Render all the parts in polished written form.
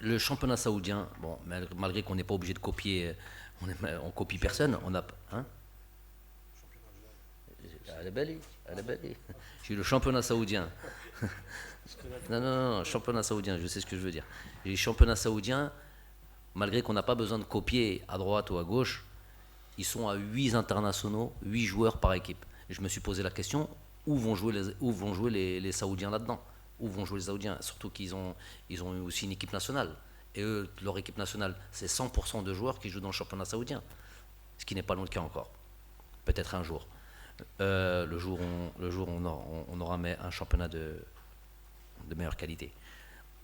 Le championnat saoudien, bon, malgré qu'on n'est pas obligé de copier, on copie personne, on a. Hein. À la belle. J'ai eu le championnat saoudien. Non, championnat saoudien, je sais ce que je veux dire. Les championnats saoudiens, malgré qu'on n'a pas besoin de copier à droite ou à gauche, ils sont à 8 internationaux, 8 joueurs par équipe. Et je me suis posé la question, où vont jouer les Saoudiens là-dedans? Où vont jouer les Saoudiens? Surtout qu'ils ont eu aussi une équipe nationale. Et eux, leur équipe nationale, c'est 100% de joueurs qui jouent dans le championnat saoudien. Ce qui n'est pas notre cas encore. Peut-être un jour. Le jour où on aura un championnat de meilleure qualité.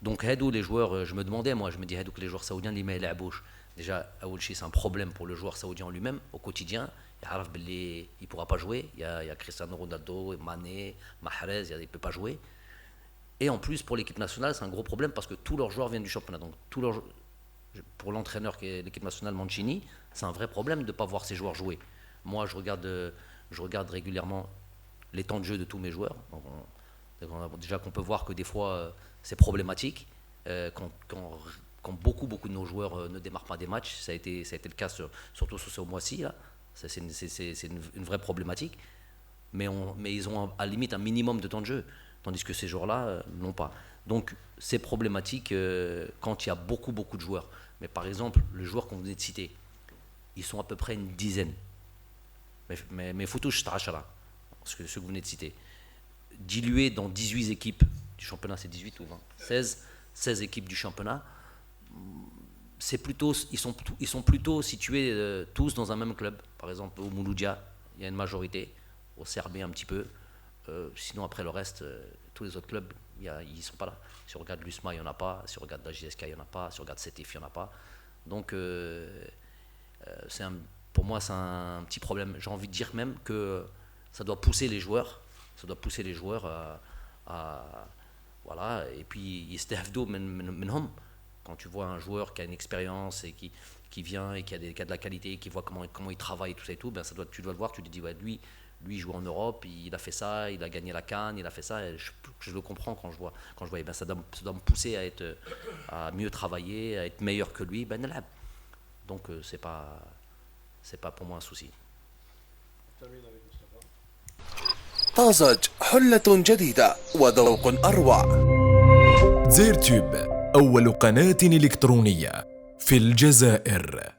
Donc, les joueurs, je me demandais, moi, je me dis, que les joueurs saoudiens, ils mettent la bouche. Déjà, c'est un problème pour le joueur saoudien lui-même, au quotidien. Il ne pourra pas jouer. Il y a Cristiano Ronaldo, Mané, Mahrez, il ne peut pas jouer. Et en plus, pour l'équipe nationale, c'est un gros problème parce que tous leurs joueurs viennent du championnat. Donc, pour l'entraîneur qui est l'équipe nationale, Mancini, c'est un vrai problème de ne pas voir ses joueurs jouer. Moi, je regarde régulièrement les temps de jeu de tous mes joueurs. Déjà qu'on peut voir que des fois, c'est problématique. Quand beaucoup de nos joueurs ne démarrent pas des matchs, ça a été le cas surtout sur ce mois-ci. Là. C'est une vraie problématique. Mais ils ont à la limite un minimum de temps de jeu, tandis que ces joueurs-là n'ont pas. Donc c'est problématique quand il y a beaucoup de joueurs. Mais par exemple, le joueur qu'on venait de citer, ils sont à peu près une dizaine. Mais faut toucher Tachara, ceux que vous venez de citer. Dilués dans 18 équipes du championnat, c'est 18 ou 20 16 équipes du championnat, ils sont plutôt situés tous dans un même club. Par exemple, au Mouloudia, il y a une majorité, au Serbie un petit peu. Sinon, après le reste, tous les autres clubs, ils ne sont pas là. Si on regarde l'USMA, il n'y en a pas. Si on regarde la JSK, il n'y en a pas. Si on regarde Sétif, il n'y en a pas. Donc, pour moi, c'est un petit problème. J'ai envie de dire même que ça doit pousser les joueurs. Voilà. Et puis, yestahfdou minhum. Quand tu vois un joueur qui a une expérience et qui vient et qui a de la qualité, qui voit comment il travaille, tout ça et tout, ben tu dois le voir, tu te dis, ouais, lui il joue en Europe, il a fait ça, il a gagné la CAN, il a fait ça, et je le comprends quand je vois, ben ça doit me pousser à mieux travailler, à être meilleur que lui, ben nalab. Donc c'est pas pour moi un souci. طازج حلة جديدة وذوق أروع. زيرتوب أول قناة إلكترونية في الجزائر.